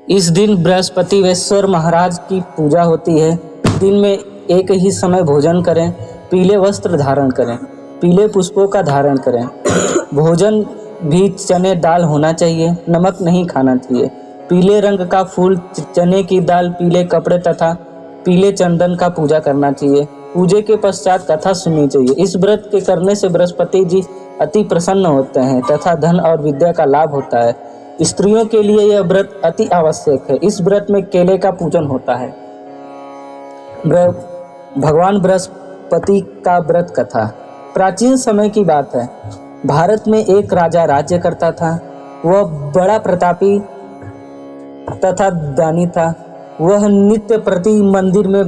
इस दिन बृहस्पतिवेश्वर महाराज की पूजा होती है। दिन में एक ही समय भोजन करें, पीले वस्त्र धारण करें, पीले पुष्पों का धारण करें। भोजन भी चने दाल होना चाहिए, नमक नहीं खाना चाहिए। पीले रंग का फूल, चने की दाल, पीले कपड़े तथा पीले चंदन का पूजा करना चाहिए। पूजे के पश्चात कथा सुननी चाहिए। इस व्रत के करने से बृहस्पति जी अति प्रसन्न होते हैं तथा धन और विद्या का लाभ होता है। स्त्रियों के लिए यह व्रत अति आवश्यक है। इस व्रत में केले का पूजन होता है। भगवान बृहस्पति का व्रत कथा। प्राचीन समय की बात है। भारत में एक राजा राज्य करता था। वह बड़ा प्रतापी तथा दानी था। वह नित्य प्रति मंदिर में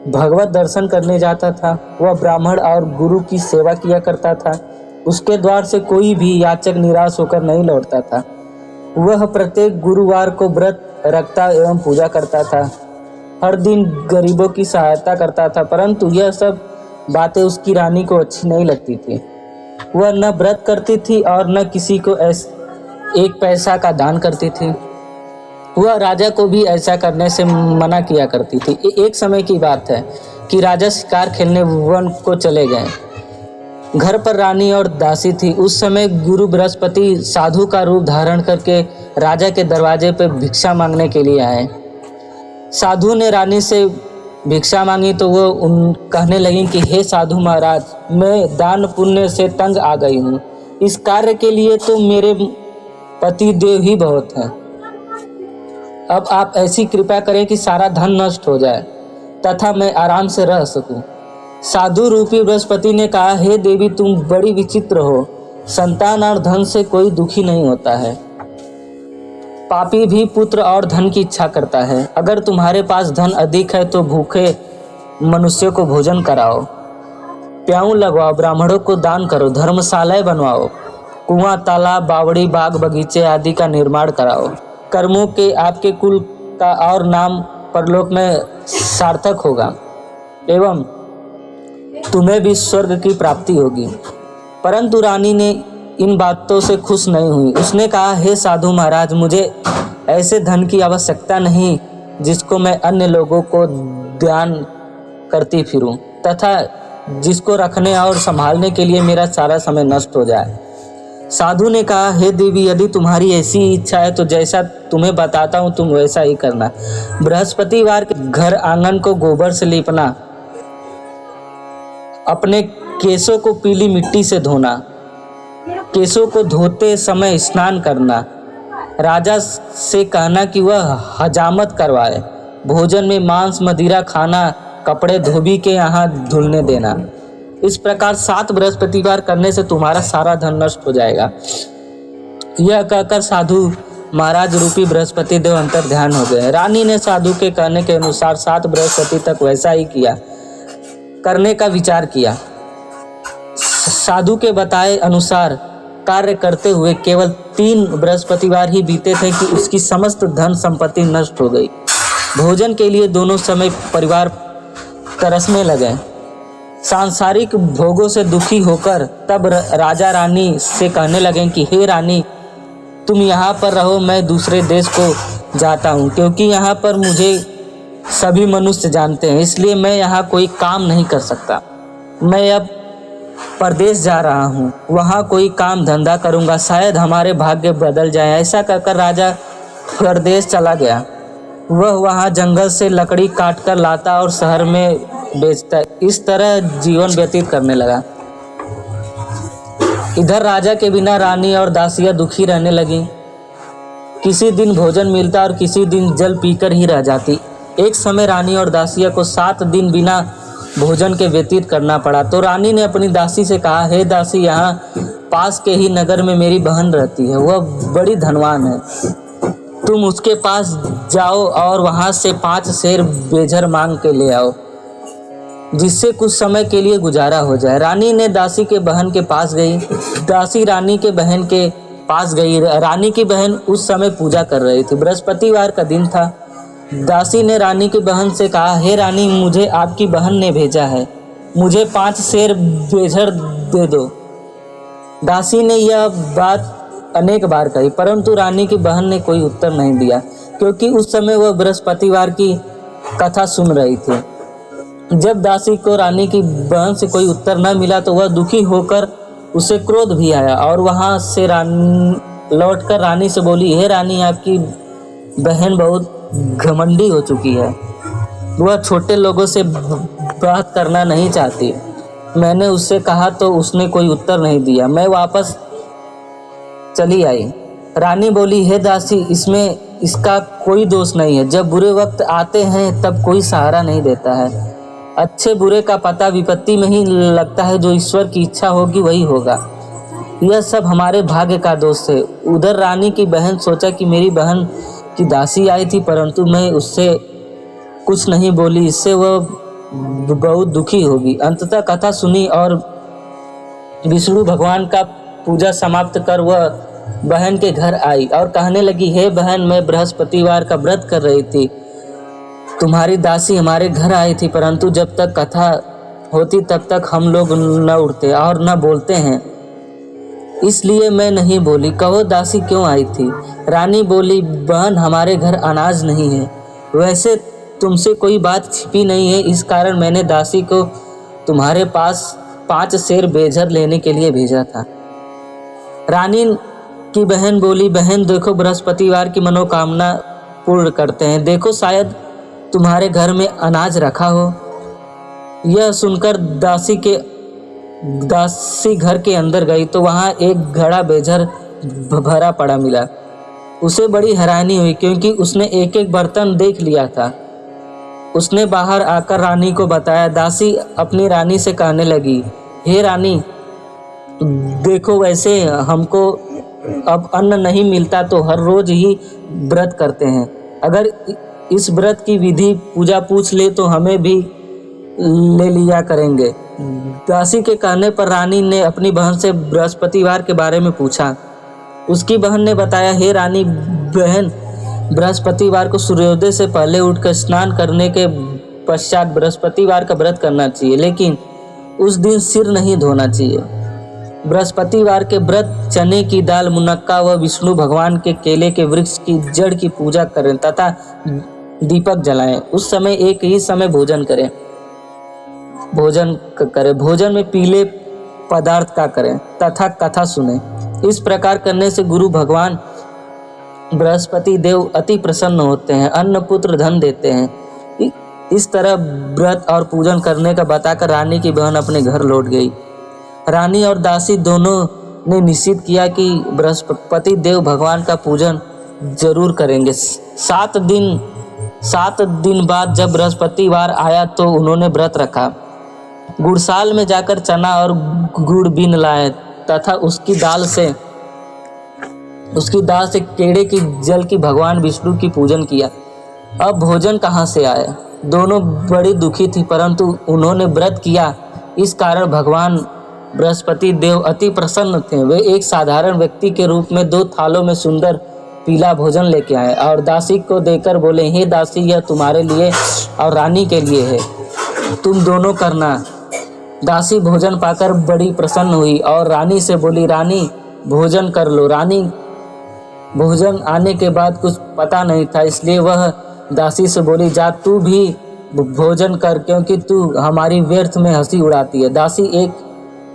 भगवत दर्शन करने जाता था। वह ब्राह्मण और गुरु की सेवा किया करता था। उसके द्वार से कोई भी याचक निराश होकर नहीं लौटता था। वह प्रत्येक गुरुवार को व्रत रखता एवं पूजा करता था। हर दिन गरीबों की सहायता करता था, परंतु यह सब बातें उसकी रानी को अच्छी नहीं लगती थी। वह न व्रत करती थी और न किसी को एक पैसा का दान करती थी। वह राजा को भी ऐसा करने से मना किया करती थी। एक समय की बात है कि राजा शिकार खेलने वन को चले गए। घर पर रानी और दासी थी। उस समय गुरु बृहस्पति साधु का रूप धारण करके राजा के दरवाजे पर भिक्षा मांगने के लिए आए। साधु ने रानी से भिक्षा मांगी तो वो कहने लगी कि हे साधु महाराज, मैं दान पुण्य से तंग आ गई हूँ। इस कार्य के लिए तो मेरे पति देव ही बहुत हैं। अब आप ऐसी कृपा करें कि सारा धन नष्ट हो जाए तथा मैं आराम से रह सकूं। साधु रूपी बृहस्पति ने कहा, हे देवी, तुम बड़ी विचित्र हो। संतान और धन से कोई दुखी नहीं होता है। पापी भी पुत्र और धन की इच्छा करता है। अगर तुम्हारे पास धन अधिक है तो भूखे मनुष्यों को भोजन कराओ, प्याऊ लगवाओ, ब्राह्मणों को दान करो, धर्मशालाएं बनवाओ, कुआं, तालाब, बावड़ी, बाग बगीचे आदि का निर्माण कराओ। कर्मों के आपके कुल का और नाम परलोक में सार्थक होगा एवं तुम्हें भी स्वर्ग की प्राप्ति होगी। परंतु रानी ने इन बातों से खुश नहीं हुई। उसने कहा, हे साधु महाराज, मुझे ऐसे धन की आवश्यकता नहीं जिसको मैं अन्य लोगों को दान करती फिरूं तथा जिसको रखने और संभालने के लिए मेरा सारा समय नष्ट हो जाए। साधु ने कहा, हे देवी, यदि तुम्हारी ऐसी इच्छा है तो जैसा तुम्हें बताता हूँ तुम वैसा ही करना। बृहस्पतिवार के घर आंगन को गोबर से लीपना, अपने केशों को पीली मिट्टी से धोना, केशों को धोते समय स्नान करना, राजा से कहना कि वह हजामत करवाए, भोजन में मांस मदिरा खाना, कपड़े धोबी के यहाँ धुलने देना। इस प्रकार 7 बृहस्पतिवार करने से तुम्हारा सारा धन नष्ट हो जाएगा। यह कहकर साधु महाराज रूपी बृहस्पति देव अंतर ध्यान हो गए। रानी ने साधु के कहने के अनुसार 7 बृहस्पति तक वैसा ही किया करने का विचार किया। साधु के बताए अनुसार कार्य करते हुए केवल 3 बृहस्पतिवार ही बीते थे कि उसकी समस्त धन संपत्ति नष्ट हो गई। भोजन के लिए दोनों समय परिवार तरसने लगे। सांसारिक भोगों से दुखी होकर तब राजा रानी से कहने लगे कि हे रानी, तुम यहाँ पर रहो, मैं दूसरे देश को जाता हूँ, क्योंकि यहाँ पर मुझे सभी मनुष्य जानते हैं, इसलिए मैं यहाँ कोई काम नहीं कर सकता। मैं अब परदेश जा रहा हूँ, वहाँ कोई काम धंधा करूँगा, शायद हमारे भाग्य बदल जाए। ऐसा कहकर राजा परदेश चला गया। वह वहाँ जंगल से लकड़ी काट कर लाता और शहर में बेचता। इस तरह जीवन व्यतीत करने लगा। इधर राजा के बिना रानी और दासियां दुखी रहने लगी। किसी दिन भोजन मिलता और किसी दिन जल पीकर ही रह जाती। एक समय रानी और दासिया को 7 दिन बिना भोजन के व्यतीत करना पड़ा। तो रानी ने अपनी दासी से कहा, हे दासी, यहाँ पास के ही नगर में मेरी बहन रहती है, वह बड़ी धनवान है। तुम उसके पास जाओ और वहाँ से 5 सेर बेझर मांग के ले आओ, जिससे कुछ समय के लिए गुजारा हो जाए। रानी ने दासी के बहन के पास गई। दासी रानी के बहन के पास गई। रानी की बहन उस समय पूजा कर रही थी। बृहस्पतिवार का दिन था। दासी ने रानी की बहन से कहा, हे रानी, मुझे आपकी बहन ने भेजा है, मुझे 5 सेर बेझर दे दो। दासी ने यह बात अनेक बार कही, परंतु रानी की बहन ने कोई उत्तर नहीं दिया, क्योंकि उस समय वह बृहस्पतिवार की कथा सुन रही थी। जब दासी को रानी की बहन से कोई उत्तर न मिला तो वह दुखी होकर उसे क्रोध भी आया और वहां से लौटकर रानी से बोली, हे रानी, आपकी बहन बहुत घमंडी हो चुकी है। वह छोटे लोगों से बात करना नहीं चाहती। मैंने उससे कहा तो उसने कोई उत्तर नहीं दिया। मैं वापस चली आई। रानी बोली, हे दासी, इसमें इसका कोई दोष नहीं है। जब बुरे वक्त आते हैं तब कोई सहारा नहीं देता है। अच्छे बुरे का पता विपत्ति में ही लगता है। जो ईश्वर की इच्छा होगी वही होगा। यह सब हमारे भाग्य का दोष है। उधर रानी की बहन सोचा कि मेरी बहन की दासी आई थी, परंतु मैं उससे कुछ नहीं बोली, इससे वह बहुत दुखी होगी। अंततः कथा सुनी और विष्णु भगवान का पूजा समाप्त कर वह बहन के घर आई और कहने लगी, हे बहन, मैं बृहस्पतिवार का व्रत कर रही थी। तुम्हारी दासी हमारे घर आई थी, परंतु जब तक कथा होती तब तक हम लोग न उठते और न बोलते हैं, इसलिए मैं नहीं बोली। कहो दासी क्यों आई थी? रानी बोली, बहन, हमारे घर अनाज नहीं है। वैसे तुमसे कोई बात छिपी नहीं है, इस कारण मैंने दासी को तुम्हारे पास 5 सेर बेझर लेने के लिए भेजा था। रानी की बहन बोली, बहन देखो, बृहस्पतिवार की मनोकामना पूर्ण करते हैं। देखो, शायद तुम्हारे घर में अनाज रखा हो। यह सुनकर दासी घर के अंदर गई तो वहाँ एक घड़ा बेझर भरा पड़ा मिला। उसे बड़ी हैरानी हुई क्योंकि उसने एक एक बर्तन देख लिया था। उसने बाहर आकर रानी को बताया। दासी अपनी रानी से कहने लगी, हे रानी, देखो, वैसे हमको अब अन्न नहीं मिलता तो हर रोज ही व्रत करते हैं। अगर इस व्रत की विधि पूजा पूछ ले तो हमें भी ले लिया करेंगे। दासी के कहने पर रानी ने अपनी बहन से बृहस्पतिवार के बारे में पूछा। उसकी बहन ने बताया, हे रानी बहन, बृहस्पतिवार को सूर्योदय से पहले उठकर स्नान करने के पश्चात बृहस्पतिवार का व्रत करना चाहिए, लेकिन उस दिन सिर नहीं धोना चाहिए। बृहस्पतिवार के व्रत चने की दाल, मुनक्का व विष्णु भगवान के केले के वृक्ष की जड़ की पूजा करें तथा दीपक जलाएं। उस समय एक ही समय भोजन करें। भोजन में पीले पदार्थ का करें तथा कथा सुने। इस प्रकार करने से गुरु भगवान बृहस्पति देव अति प्रसन्न होते हैं, अन्न पुत्र धन देते हैं। इस तरह व्रत और पूजन करने का बताकर रानी की बहन अपने घर लौट गई। रानी और दासी दोनों ने निश्चित किया कि बृहस्पति देव भगवान का पूजन जरूर करेंगे। 7 दिन बाद जब बृहस्पतिवार आया तो उन्होंने व्रत रखा। गुड़साल में जाकर चना और गुड़ बीन लाए तथा उसकी दाल से केड़े की जल की भगवान विष्णु की पूजन किया। अब भोजन कहाँ से आया? दोनों बड़ी दुखी थी, परंतु उन्होंने व्रत किया, इस कारण भगवान बृहस्पति देव अति प्रसन्न थे। वे एक साधारण व्यक्ति के रूप में 2 थालों में सुंदर पीला भोजन लेके आए और दासी को देकर बोले, हे दासी, यह तुम्हारे लिए और रानी के लिए है, तुम दोनों करना। दासी भोजन पाकर बड़ी प्रसन्न हुई और रानी से बोली, रानी भोजन कर लो। रानी भोजन आने के बाद कुछ पता नहीं था, इसलिए वह दासी से बोली, जा तू भी भोजन कर, क्योंकि तू हमारी व्यर्थ में हंसी उड़ाती है। दासी एक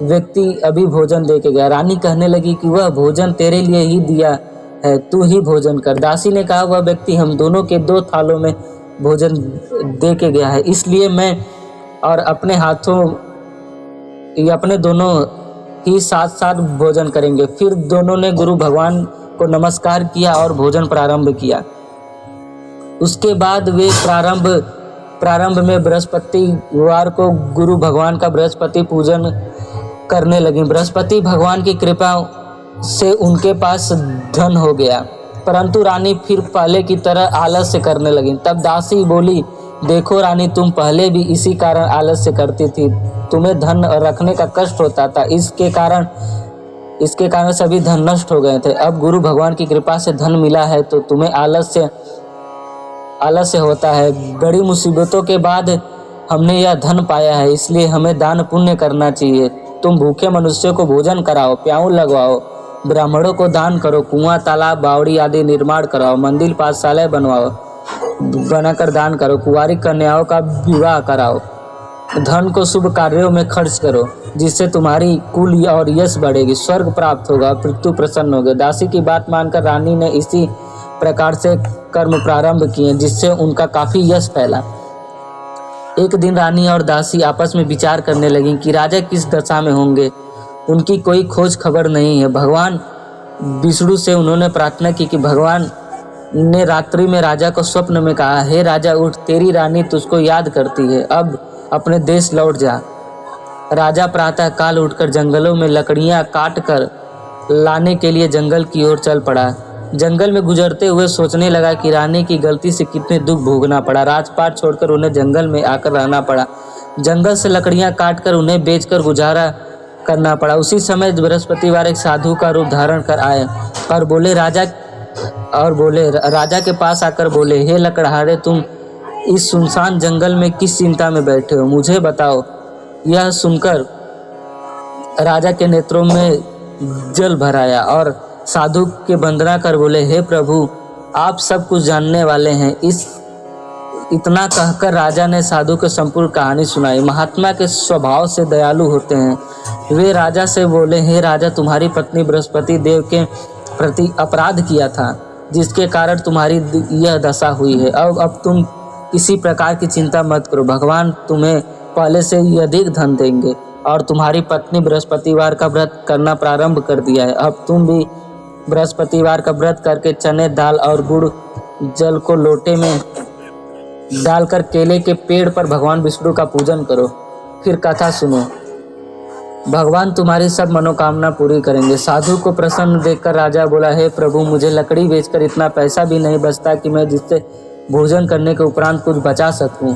व्यक्ति अभी भोजन दे के गया। रानी कहने लगी कि वह भोजन तेरे लिए ही दिया है, तू ही भोजन कर। दासी ने कहा, वह व्यक्ति हम दोनों के 2 थालों में भोजन दे के गया है, इसलिए मैं और अपने हाथों अपने दोनों ही साथ साथ भोजन करेंगे। फिर दोनों ने गुरु भगवान को नमस्कार किया और भोजन प्रारंभ किया। उसके बाद वे प्रारंभ में बृहस्पतिवार को गुरु भगवान का बृहस्पति पूजन करने लगी। बृहस्पति भगवान की कृपा से उनके पास धन हो गया, परंतु रानी फिर पहले की तरह आलस्य करने लगी। तब दासी बोली, देखो रानी, तुम पहले भी इसी कारण आलस्य करती थी, तुम्हें धन रखने का कष्ट होता था, इसके कारण सभी धन नष्ट हो गए थे। अब गुरु भगवान की कृपा से धन मिला है तो तुम्हें आलस्य होता है। बड़ी मुसीबतों के बाद हमने यह धन पाया है, इसलिए हमें दान पुण्य करना चाहिए। तुम भूखे मनुष्यों को भोजन कराओ, प्याऊ लगवाओ ब्राह्मणों को दान करो, कुआं तालाब बावड़ी आदि निर्माण कराओ, मंदिर पाठशालाएं बनवाओ, बनाकर दान करो, कुंवारी कन्याओं का विवाह कराओ, धन को शुभ कार्यों में खर्च करो, जिससे तुम्हारी कुल और यश बढ़ेगी, स्वर्ग प्राप्त होगा, पृथ्वी प्रसन्न होगी। दासी की बात मानकर रानी ने इसी प्रकार से कर्म प्रारंभ किए, जिससे उनका काफी यश फैला। एक दिन रानी और दासी आपस में विचार करने लगी कि राजा किस दशा में होंगे, उनकी कोई खोज खबर नहीं है। भगवान विष्णु से उन्होंने प्रार्थना की कि भगवान ने रात्रि में राजा को स्वप्न में कहा, हे राजा उठ, तेरी रानी तुझको याद करती है, अब अपने देश लौट जा। राजा प्रातः काल उठकर जंगलों में लकड़ियां काट कर लाने के लिए जंगल की ओर चल पड़ा। जंगल में गुजरते हुए सोचने लगा कि रानी की गलती से कितने दुख भोगना पड़ा, राजपाट छोड़कर उन्हें जंगल में आकर रहना पड़ा, जंगल से लकड़ियां काटकर उन्हें बेचकर गुजारा करना पड़ा। उसी समय बृहस्पतिवार एक साधु का रूप धारण कर आए और बोले राजा के पास आकर बोले, हे लकड़हारे, तुम इस सुनसान जंगल में किस चिंता में बैठे हो, मुझे बताओ। यह सुनकर राजा के नेत्रों में जल भर आया और साधु के वंदना कर बोले, हे प्रभु, आप सब कुछ जानने वाले हैं। इतना कहकर राजा ने साधु को संपूर्ण कहानी सुनाई। महात्मा के स्वभाव से दयालु होते हैं। वे राजा से बोले, हे राजा, तुम्हारी पत्नी बृहस्पति देव के प्रति अपराध किया था, जिसके कारण तुम्हारी यह दशा हुई है। अब तुम किसी प्रकार की चिंता मत करो, भगवान तुम्हें पहले से ही अधिक धन देंगे और तुम्हारी पत्नी बृहस्पतिवार का व्रत करना प्रारंभ कर दिया है। अब तुम भी बृहस्पतिवार का व्रत करके चने, दाल और गुड़ जल को लोटे में डालकर केले के पेड़ पर भगवान विष्णु का पूजन करो, फिर कथा सुनो, भगवान तुम्हारी सब मनोकामना पूरी करेंगे। साधु को प्रसन्न देखकर राजा बोला, हे प्रभु, मुझे लकड़ी बेचकर इतना पैसा भी नहीं बचता कि मैं जिससे भोजन करने के उपरांत कुछ बचा सकूं।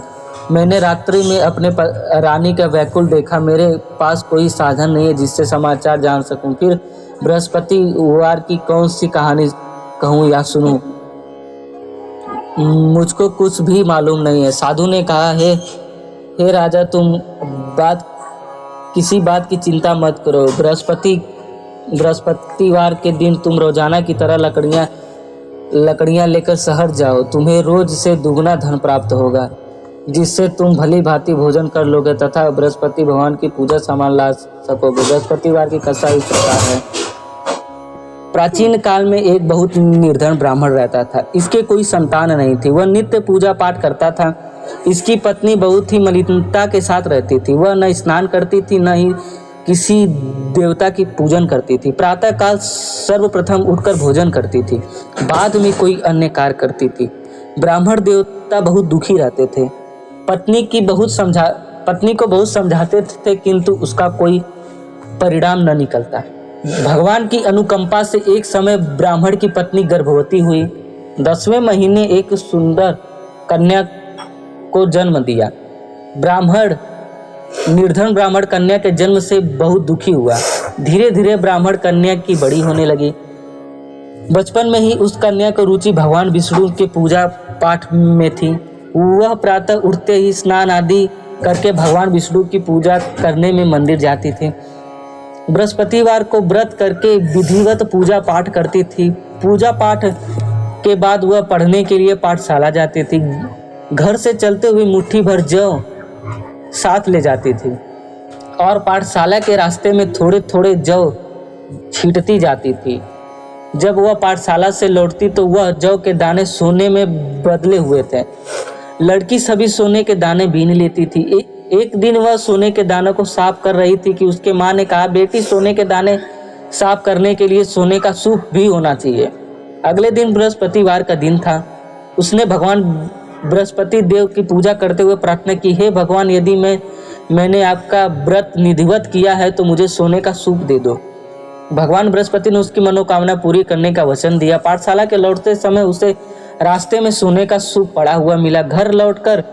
मैंने रात्रि में अपने रानी का व्याकुल देखा, मेरे पास कोई साधन नहीं है जिससे समाचार जान सकूं। फिर बृहस्पतिवार की कौन सी कहानी कहूँ या सुनूं, मुझको कुछ भी मालूम नहीं है। साधु ने कहा, हे राजा, तुम किसी बात की चिंता मत करो। बृहस्पतिवार के दिन तुम रोजाना की तरह लकड़ियां लेकर शहर जाओ, तुम्हें रोज से दुगना धन प्राप्त होगा, जिससे तुम भली भांति भोजन कर लोगे तथा बृहस्पति भगवान की पूजा सामान ला सकोगे। बृहस्पतिवार की कथा इस प्रकार है। प्राचीन काल में एक बहुत निर्धन ब्राह्मण रहता था। इसके कोई संतान नहीं थी। वह नित्य पूजा पाठ करता था। इसकी पत्नी बहुत ही मलिनता के साथ रहती थी। वह न स्नान करती थी, न ही किसी देवता की पूजन करती थी। प्रातः काल सर्वप्रथम उठकर भोजन करती थी, बाद में कोई अन्य कार्य करती थी। ब्राह्मण देवता बहुत दुखी रहते थे। पत्नी को बहुत समझाते थे, किंतु उसका कोई परिणाम न निकलता। भगवान की अनुकंपा से एक समय ब्राह्मण की पत्नी गर्भवती हुई। 10वें महीने एक सुंदर कन्या को जन्म दिया। निर्धन ब्राह्मण कन्या के जन्म से बहुत दुखी हुआ। धीरे धीरे ब्राह्मण कन्या की बड़ी होने लगी। बचपन में ही उस कन्या को रुचि भगवान विष्णु के पूजा पाठ में थी। वह प्रातः उठते ही स्नान आदि करके भगवान विष्णु की पूजा करने में मंदिर जाती थी। बृहस्पतिवार को व्रत करके विधिवत पूजा पाठ करती थी। पूजा पाठ के बाद वह पढ़ने के लिए पाठशाला जाती थी। घर से चलते हुए मुट्ठी भर जौ साथ ले जाती थी और पाठशाला के रास्ते में थोड़े थोड़े जौ छींटती जाती थी। जब वह पाठशाला से लौटती तो वह जौ के दाने सोने में बदले हुए थे। लड़की सभी सोने के दाने बीन लेती थी। एक दिन वह सोने के दानों को साफ कर रही थी कि उसके माँ ने कहा, बेटी, सोने के दाने साफ करने के लिए सोने का सूप भी होना चाहिए। अगले दिन बृहस्पतिवार का दिन था। उसने भगवान बृहस्पति देव की पूजा करते हुए प्रार्थना की, हे भगवान, यदि मैंने आपका व्रत निधिवत किया है तो मुझे सोने का सूप दे दो। भगवान बृहस्पति ने उसकी मनोकामना पूरी करने का वचन दिया। पाठशाला के लौटते समय उसे रास्ते में सोने का सूप पड़ा हुआ मिला। घर लौटकर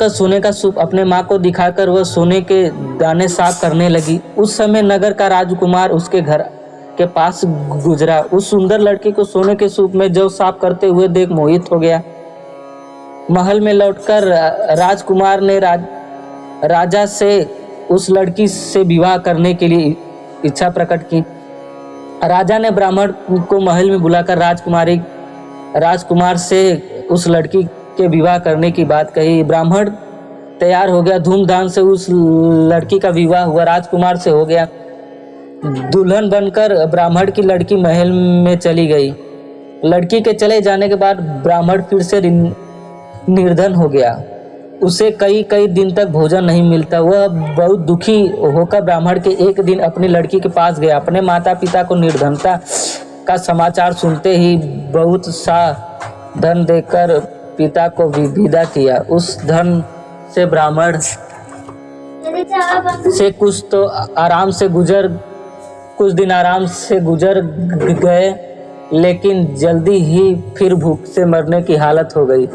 सोने का सूप अपने माँ को दिखाकर वह सोने के दाने साफ करने लगी। उस समय नगर का राजकुमार उसके घर के पास गुजरा। उस सुंदर लड़की को सोने के सूप में जौ साफ करते हुए देख मोहित हो गया। महल में लौटकर राजकुमार ने राजा से उस लड़की से विवाह करने के लिए इच्छा प्रकट की। राजा ने ब्राह्मण को महल में बुलाकर राजकुमार से उस लड़की के विवाह करने की बात कही। ब्राह्मण तैयार हो गया, धूमधाम से उस लड़की का विवाह हुआ, राजकुमार से हो गया। दुल्हन बनकर ब्राह्मण की लड़की महल में चली गई। लड़की के चले जाने के बाद ब्राह्मण फिर से निर्धन हो गया। उसे कई दिन तक भोजन नहीं मिलता। वह बहुत दुखी होकर ब्राह्मण के एक दिन अपनी लड़की के पास गया। अपने माता पिता को निर्धनता का समाचार सुनते ही बहुत सा धन देकर पिता को विदा किया। उस धन से ब्राह्मण से कुछ दिन आराम से गुजर गए, लेकिन जल्दी ही फिर भूख से मरने की हालत हो गई।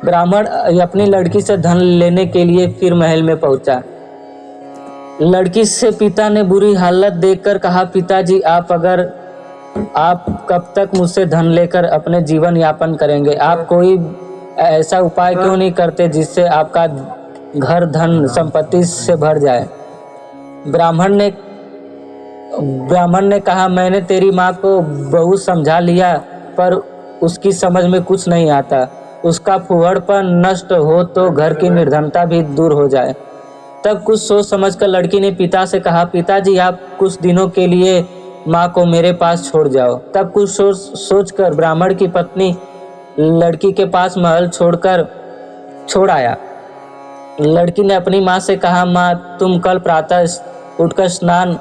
ब्राह्मण अपनी लड़की से धन लेने के लिए फिर महल में पहुंचा। लड़की से पिता ने बुरी हालत देखकर कहा, पिताजी आप कब तक मुझसे धन लेकर अपने जीवन यापन करेंगे? आप कोई ऐसा उपाय क्यों नहीं करते जिससे आपका घर धन संपत्ति से भर जाए? ब्राह्मण ने कहा, मैंने तेरी माँ को बहुत समझा लिया, पर उसकी समझ में कुछ नहीं आता। उसका फुहड़पन नष्ट हो तो घर की निर्धनता भी दूर हो जाए। तब कुछ सोच समझकर लड़की ने पिता से कहा, पिताजी आप कुछ दिनों के लिए माँ को मेरे पास छोड़ जाओ। तब कुछ सोचकर ब्राह्मण की पत्नी लड़की के पास महल छोड़ आया। लड़की ने अपनी माँ से कहा, माँ तुम कल प्रातः उठकर स्नान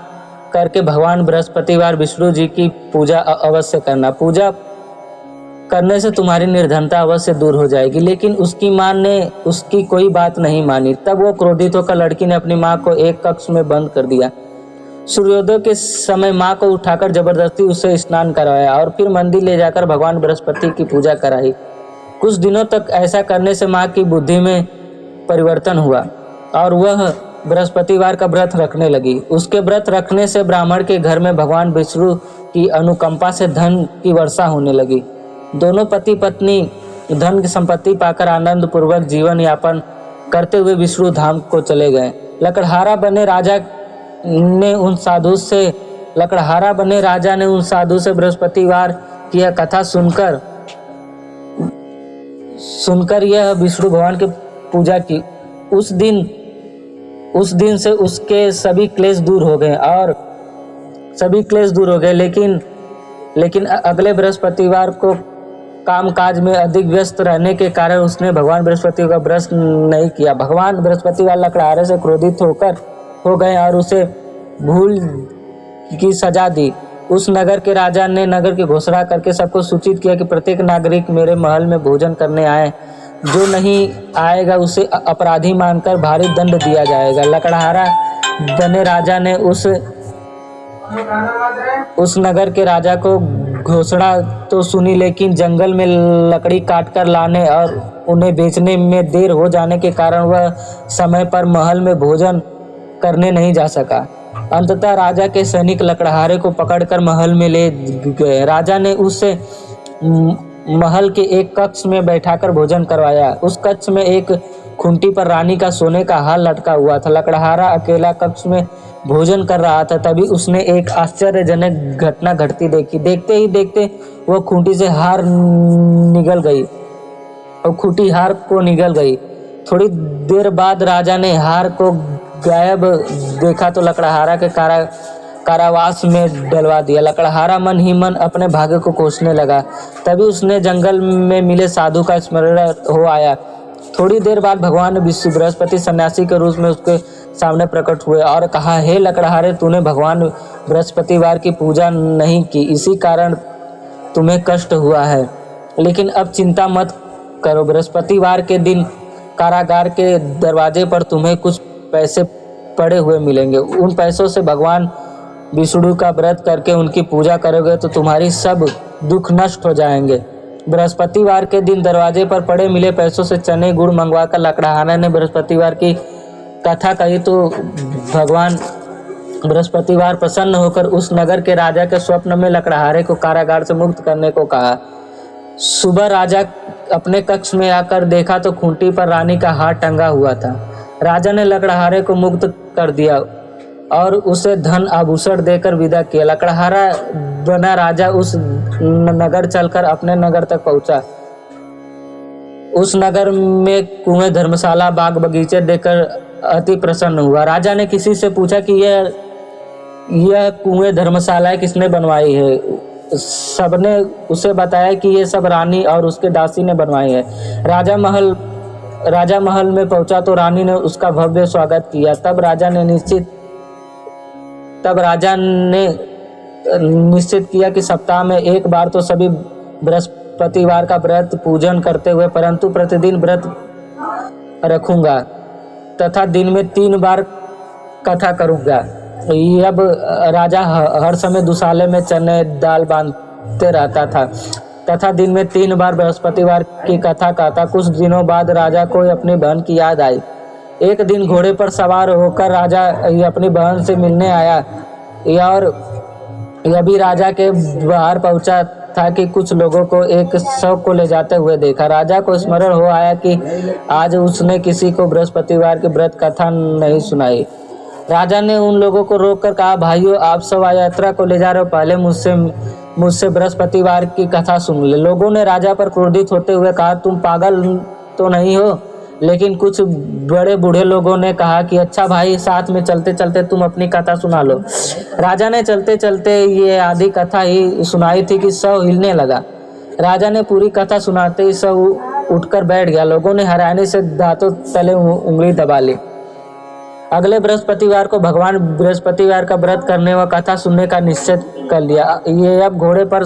करके भगवान बृहस्पतिवार विष्णु जी की पूजा अवश्य करना। पूजा करने से तुम्हारी निर्धनता अवश्य दूर हो जाएगी। लेकिन उसकी माँ ने उसकी कोई बात नहीं मानी। तब वो क्रोधित होकर लड़की ने अपनी माँ को एक कक्ष में बंद कर दिया। सूर्योदय के समय माँ को उठाकर जबरदस्ती उसे स्नान करवाया और फिर मंदिर ले जाकर भगवान बृहस्पति की पूजा कराई। कुछ दिनों तक ऐसा करने से माँ की बुद्धि में परिवर्तन हुआ और वह बृहस्पतिवार का व्रत रखने लगी। उसके व्रत रखने से ब्राह्मण के घर में भगवान विष्णु की अनुकंपा से धन की वर्षा होने लगी। दोनों पति पत्नी धन की संपत्ति पाकर आनंद पूर्वक जीवन यापन करते हुए विष्णु धाम को चले गए। लकड़हारा बने राजा ने उन साधु से बृहस्पतिवार की यह कथा सुनकर यह विष्णु भगवान की पूजा की। उस दिन से उसके सभी क्लेश दूर हो गए। लेकिन अगले बृहस्पतिवार को कामकाज में अधिक व्यस्त रहने के कारण उसने भगवान बृहस्पति का व्रत नहीं किया। भगवान बृहस्पतिवार लकड़हारे से क्रोधित हो गए और उसे भूल की सजा दी। उस नगर के राजा ने नगर की घोषणा करके सबको सूचित किया कि प्रत्येक नागरिक मेरे महल में भोजन करने आए। जो नहीं आएगा उसे अपराधी मानकर भारी दंड दिया जाएगा। लकड़हारा बने राजा ने उस नगर के राजा को घोषणा तो सुनी, लेकिन जंगल में लकड़ी काटकर लाने और उन्हें बेचने में देर हो जाने के कारण वह समय पर महल में भोजन करने नहीं जा सका। अंततः राजा के सैनिक लकड़हारे को पकड़कर महल में ले गए। राजा ने उसे महल के एक कक्ष में बैठाकर भोजन करवाया। उस कक्ष में एक खूंटी पर रानी का सोने का हार लटका हुआ था। लकड़हारा अकेला कक्ष में भोजन कर रहा था। तभी उसने एक आश्चर्यजनक घटना घटती देखी। देखते ही देखते वह खूंटी से हार निगल गई और खूंटी हार को निगल गई। थोड़ी देर बाद राजा ने हार को गायब देखा तो लकड़हारा के कारावास में डलवा दिया। लकड़हारा मन ही मन अपने भाग्य को कोसने लगा। तभी उसने जंगल में मिले साधु का स्मरण हो आया। थोड़ी देर बाद भगवान विष्णु बृहस्पति सन्यासी के रूप में उसके सामने प्रकट हुए और कहा, हे लकड़हारे, तूने भगवान बृहस्पतिवार की पूजा नहीं की, इसी कारण तुम्हें कष्ट हुआ है। लेकिन अब चिंता मत करो, बृहस्पतिवार के दिन कारागार के दरवाजे पर तुम्हें कुछ पैसे पड़े हुए मिलेंगे। उन पैसों से भगवान विष्णु का व्रत करके उनकी पूजा करोगे तो तुम्हारी सब दुख नष्ट हो जाएंगे। बृहस्पतिवार के दिन दरवाजे पर पड़े मिले पैसों से चने गुड़ मंगवाकर लकड़हारा ने बृहस्पतिवार की कथा कही तो भगवान बृहस्पतिवार प्रसन्न होकर उस नगर के राजा के स्वप्न में लकड़हारे को कारागार से मुक्त करने को कहा। सुबह राजा अपने कक्ष में आकर देखा तो खूंटी पर रानी का हार टंगा हुआ था। राजा ने लकड़हारे को मुक्त कर दिया। और उसे धन आभूषण देकर विदा किया। लकड़हारा बना राजा उस नगर चलकर अपने नगर तक पहुंचा। उस नगर में कुएं, धर्मशाला, बाग बगीचे देखकर अति प्रसन्न हुआ। राजा ने किसी से पूछा कि यह कुएं, धर्मशालाएं किसने बनवाई है? सबने उसे बताया कि ये सब रानी और उसके दासी ने बनवाई है। राजा महल में पहुंचा तो रानी ने उसका भव्य स्वागत किया। तब राजा ने निश्चित किया कि सप्ताह में एक बार तो सभी बृहस्पतिवार का व्रत पूजन करते हुए, परंतु प्रतिदिन व्रत रखूंगा तथा दिन में 3 बार कथा करूंगा। अब राजा हर समय दुसाले में चने दाल बांधते रहता था तथा दिन में 3 बार बृहस्पतिवार की कथा कहता। कुछ दिनों बाद राजा को अपनी बहन की याद आई। एक दिन घोड़े पर सवार होकर राजा अपनी बहन से मिलने आया और यह भी राजा के बाहर पहुंचा था कि कुछ लोगों को एक शव को ले जाते हुए देखा। राजा को स्मरण हो आया कि आज उसने किसी को बृहस्पतिवार की व्रत कथा नहीं सुनाई। राजा ने उन लोगों को रोककर कहा, भाइयों, आप शव यात्रा को ले जा रहे हो, पहले मुझसे बृहस्पतिवार की कथा सुन ले। लोगों ने राजा पर क्रोधित होते हुए कहा, तुम पागल तो नहीं हो? लेकिन कुछ बड़े बूढ़े लोगों ने कहा कि अच्छा भाई, साथ में चलते चलते तुम अपनी कथा सुना लो। राजा ने चलते चलते ये आधी कथा ही सुनाई थी कि शव हिलने लगा। राजा ने पूरी कथा सुनाते ही शव उठकर बैठ गया। लोगों ने हैरानी से दांतों तले उंगली दबा ली। अगले बृहस्पतिवार को भगवान बृहस्पतिवार का व्रत करने व कथा सुनने का निश्चय कर लिया। ये अब घोड़े पर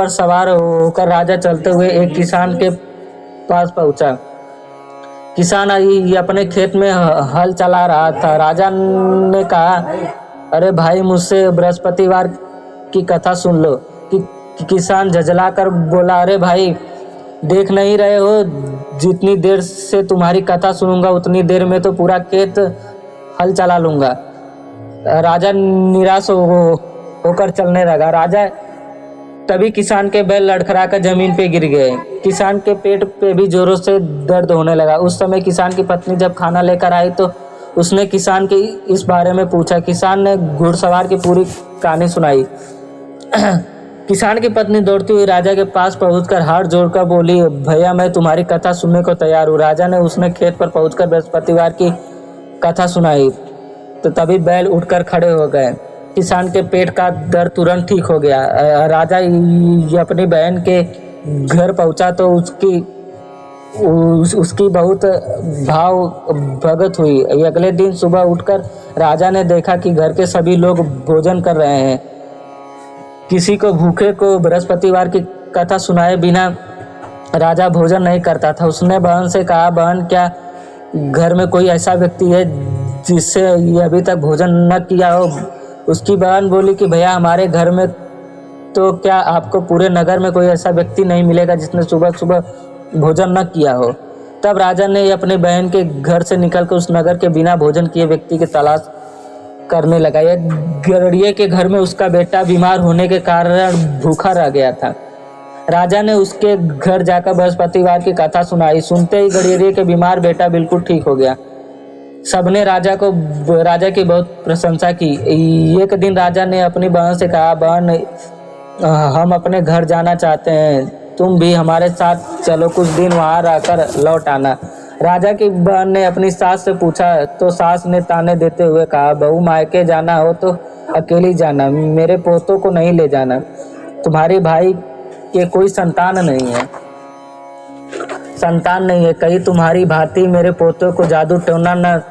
सवार होकर राजा चलते हुए एक किसान के पास पहुंचा। किसान अपने खेत में हल चला रहा था। राजा ने कहा, अरे भाई, मुझसे बृहस्पतिवार की कथा सुन लो। किसान झुंझलाकर बोला, अरे भाई, देख नहीं रहे हो, जितनी देर से तुम्हारी कथा सुनूंगा उतनी देर में तो पूरा खेत हल चला लूंगा। राजा निराश होकर चलने लगा। राजा तभी किसान के बैल लड़खड़ा कर जमीन पे गिर गए। किसान के पेट पे भी जोरों से दर्द होने लगा। उस समय किसान की पत्नी जब खाना लेकर आई तो उसने किसान के इस बारे में पूछा। किसान ने घुड़सवार की पूरी कहानी सुनाई। किसान की पत्नी दौड़ती हुई राजा के पास पहुंचकर हाथ जोड़कर बोली, भैया, मैं तुम्हारी कथा सुनने को तैयार हूँ। राजा ने उसने खेत पर पहुंचकर बृहस्पतिवार की कथा सुनाई तो तभी बैल उठकर खड़े हो गए। किसान के पेट का दर्द तुरंत ठीक हो गया। राजा अपनी बहन के घर पहुंचा तो उसकी बहुत भाव भगत हुई। अगले दिन सुबह उठकर राजा ने देखा कि घर के सभी लोग भोजन कर रहे हैं। किसी को भूखे को बृहस्पतिवार की कथा सुनाए बिना राजा भोजन नहीं करता था। उसने बहन से कहा, बहन, क्या घर में कोई ऐसा व्यक्ति है जिससे ये अभी तक भोजन न किया हो? उसकी बहन बोली कि भैया, हमारे घर में तो क्या आपको पूरे नगर में कोई ऐसा व्यक्ति नहीं मिलेगा जिसने सुबह सुबह भोजन न किया हो। तब राजा ने अपने बहन के घर से निकलकर उस नगर के बिना भोजन किए व्यक्ति की तलाश करने लगा। एक गड़िए के घर में उसका बेटा बीमार होने के कारण भूखा रह गया था। राजा ने उसके घर जाकर बृहस्पतिवार की कथा सुनाई। सुनते ही गड़िए के बीमार बेटा बिल्कुल ठीक हो गया। सबने राजा की बहुत प्रशंसा की। एक दिन राजा ने अपनी बहन से कहा, बहन, हम अपने घर जाना चाहते हैं, तुम भी हमारे साथ चलो, कुछ दिन वहाँ रहकर लौट आना। राजा की बहन ने अपनी सास से पूछा तो सास ने ताने देते हुए कहा, बहू, मायके जाना हो तो अकेली जाना, मेरे पोतों को नहीं ले जाना। तुम्हारे भाई के कोई संतान नहीं है, कहीं तुम्हारी भांति मेरे पोतों को जादू टोना न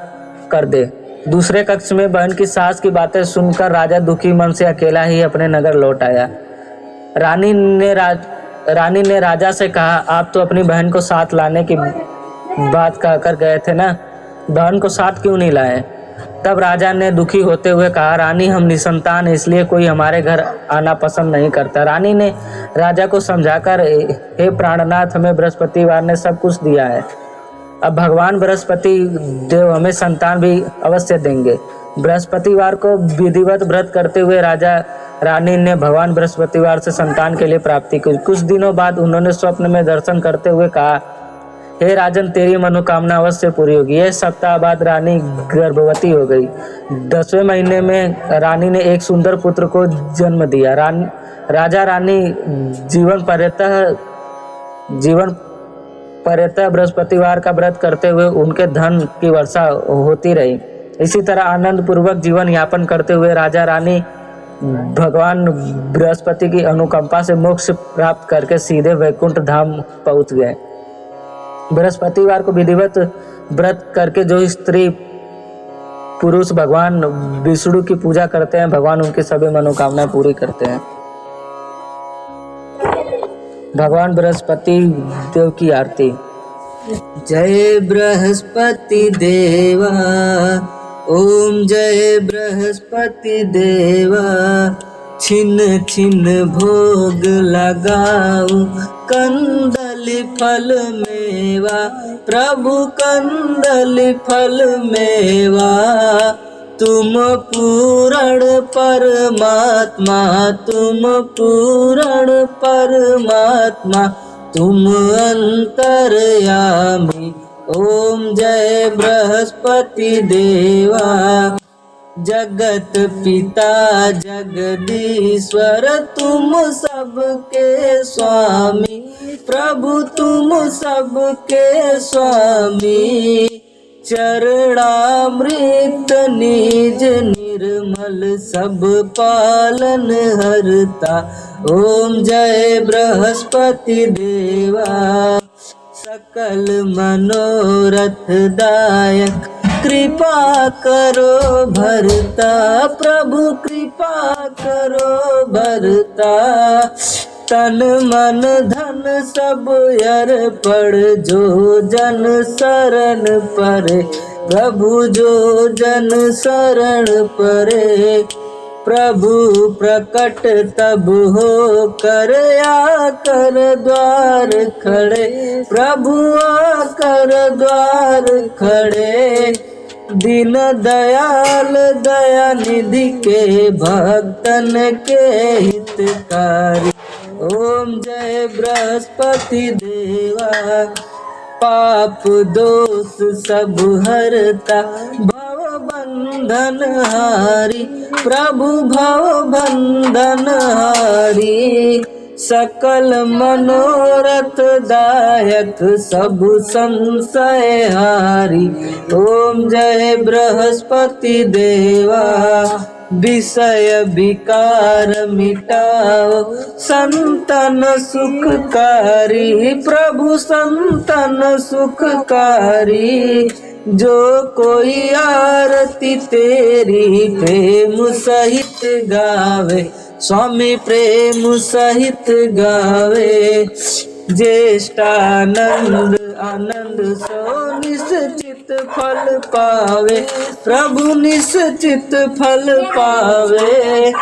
कर दे। दूसरे कक्ष में बहन की सास की बातें सुनकर राजा दुखी मन से अकेला ही अपने नगर लौट आया। रानी ने राजा से कहा, आप तो अपनी बहन को साथ लाने की बात कहकर गए थे ना, बहन को साथ क्यों नहीं लाए? तब राजा ने दुखी होते हुए कहा, रानी, हम निसंतान हैं, इसलिए कोई हमारे घर आना पसंद नहीं करता। रानी ने राजा को समझाकर, हे प्राणनाथ, हमें बृहस्पतिवार ने सब कुछ दिया है, अब भगवान बृहस्पति देव हमें संतान भी अवश्य देंगे। बृहस्पतिवार को विधिवत व्रत करते हुए राजा रानी ने भगवान बृहस्पतिवार से संतान के लिए प्राप्ति की। कुछ दिनों बाद उन्होंने स्वप्न में दर्शन करते हुए कहा, हे राजन, तेरी मनोकामना अवश्य पूरी होगी। यह सप्ताह बाद रानी गर्भवती हो गई। 10वें महीने में रानी ने एक सुंदर पुत्र को जन्म दिया। राजा रानी जीवन पर्यतः बृहस्पतिवार का व्रत करते हुए उनके धन की वर्षा होती रही। इसी तरह आनंद पूर्वक जीवन यापन करते हुए राजा रानी भगवान बृहस्पति की अनुकंपा से मोक्ष प्राप्त करके सीधे वैकुंठ धाम पहुंच गए। बृहस्पतिवार को विधिवत व्रत करके जो स्त्री पुरुष भगवान विष्णु की पूजा करते हैं, भगवान उनकी सभी मनोकामनाएं पूरी करते हैं। भगवान बृहस्पति देव की आरती। जय बृहस्पति देवा, ओम जय बृहस्पति देवा। छिन छिन भोग लगाओ कंदली फल मेवा, प्रभु कंदली फल मेवा। तुम पूर्ण परमात्मा, तुम पूर्ण परमात्मा, तुम अंतर्यामी। ओम जय बृहस्पति देवा। जगत पिता जगदीश्वर, तुम सबके स्वामी, प्रभु तुम सबके स्वामी। चरणामृत निज निर्मल सब पालन हरता। ओम जय बृहस्पति देवा। सकल मनोरथ दायक कृपा करो भरता, प्रभु कृपा करो भरता। तन मन धन सब अर्पण जो जन शरण परे, प्रभु जो जन शरण परे। प्रभु प्रकट तब हो कर आकर द्वार खड़े, प्रभु आकर द्वार खड़े। दीन दयाल दया निधि के भक्तन के हितकारी। ओम जय बृहस्पति देवा। पाप दोष सब हरता, भव बंधन हारी, प्रभु भव बंधन हारी। सकल मनोरथ दायक सब संशय हारी। ओम जय बृहस्पति देवा। विषय विकार मिटाओ संतन सुखकारी, प्रभु संतन सुखकारी। जो कोई आरती तेरी प्रेम सहित गावे, स्वामी प्रेम सहित गावे। ज्येष्ठानंद आनंद सो निश्चित फल पावे, प्रभु निश्चित फल पावे।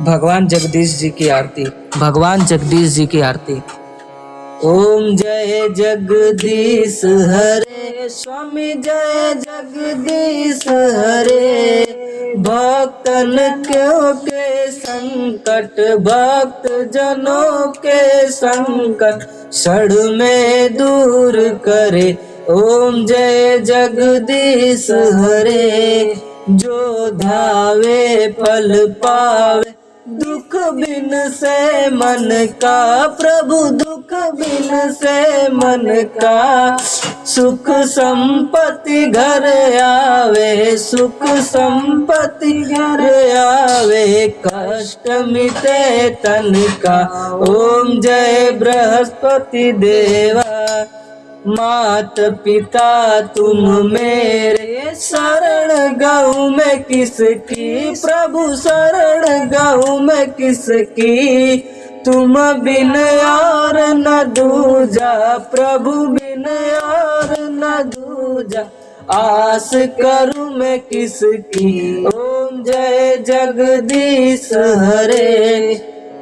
भगवान जगदीश जी की आरती। भगवान जगदीश जी की आरती। ओम जय जगदीश हरे, स्वामी जय जगदीश हरे। भक्तन क्यों के संकट, भक्त जनों के संकट क्षण में दूर करे। ओम जय जगदीश हरे। जो धावे फल पावे, दुख बिन से मन का, प्रभु दुख बिन से मन का। सुख संपत्ति घर आवे, सुख संपत्ति घर आवे। कष्ट मिटे तन का। ओम जय बृहस्पति देवा। मात पिता तुम मेरे, शरण गहूँ मैं किसकी, प्रभु शरण गहूँ मैं किसकी। तुम बिन और न दूजा, प्रभु बिन और न दूजा। आस करूं मैं किसकी। ओम जय जगदीश हरे।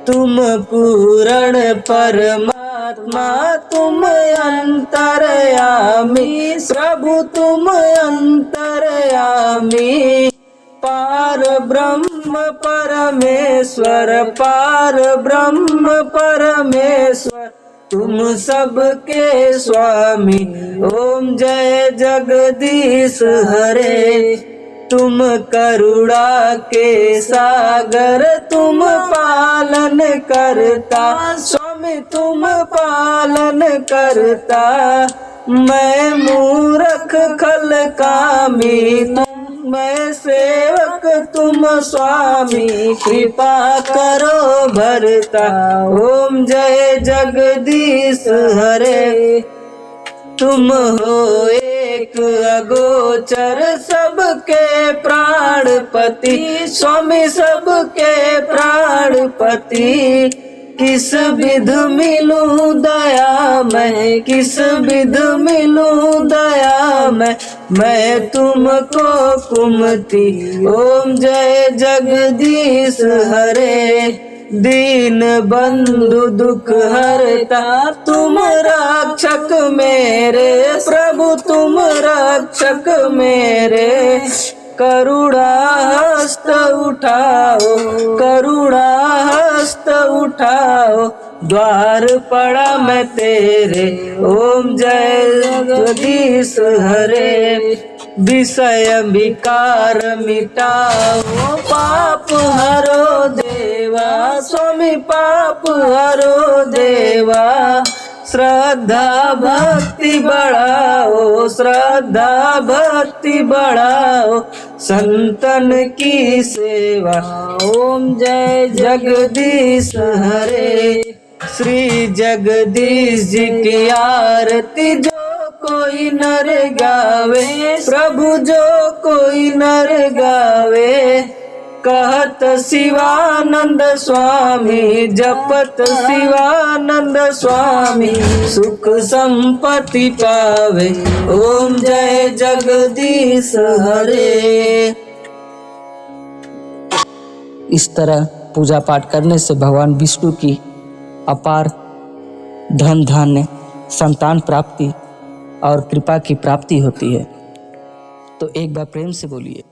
तुम पूर्ण परमात्मा, तुम अंतर्यामी, प्रभु तुम अंतर्यामी। पार ब्रह्म परमेश्वर, पार ब्रह्म परमेश्वर, तुम सबके स्वामी। ओम जय जगदीश हरे, तुम करुणा के सागर, तुम पालन करता स्वामी, तुम पालन करता। मैं मूर्ख खल कामी, मैं सेवक तुम स्वामी, कृपा करो भरता। ओम जय जगदीश हरे, तुम हो एक अगोचर, सबके प्राणपति स्वामी, सबके प्राणपति। किस विध मिलूं दया मैं, किस विध मिलूं दया मैं तुमको कुमति। ओम जय जगदीश हरे, दीन बंधु दुख हरता, तुम रक्षक मेरे प्रभु, तुम रक्षक मेरे। करुणा हस्त उठाओ, करुणा हस्त उठाओ, द्वार पड़ा मैं तेरे। ओम जय जगदीश हरे, विषय विकार मिटाओ, पाप हरो देवा स्वामी, पाप हरो देवा। श्रद्धा भक्ति बढ़ाओ, श्रद्धा भक्ति बढ़ाओ, संतन की सेवा। ओम जय जगदीश हरे, श्री जगदीश जी की आरती जो कोई नर गावे, प्रभु जो कोई नर गावे। कहत शिवानंद स्वामी, जपत शिवानंद स्वामी, सुख संपत्ति पावे। ओम जय जगदीश हरे। इस तरह पूजा पाठ करने से भगवान विष्णु की अपार धन धान्य, संतान प्राप्ति और कृपा की प्राप्ति होती है। तो एक बार प्रेम से बोलिए।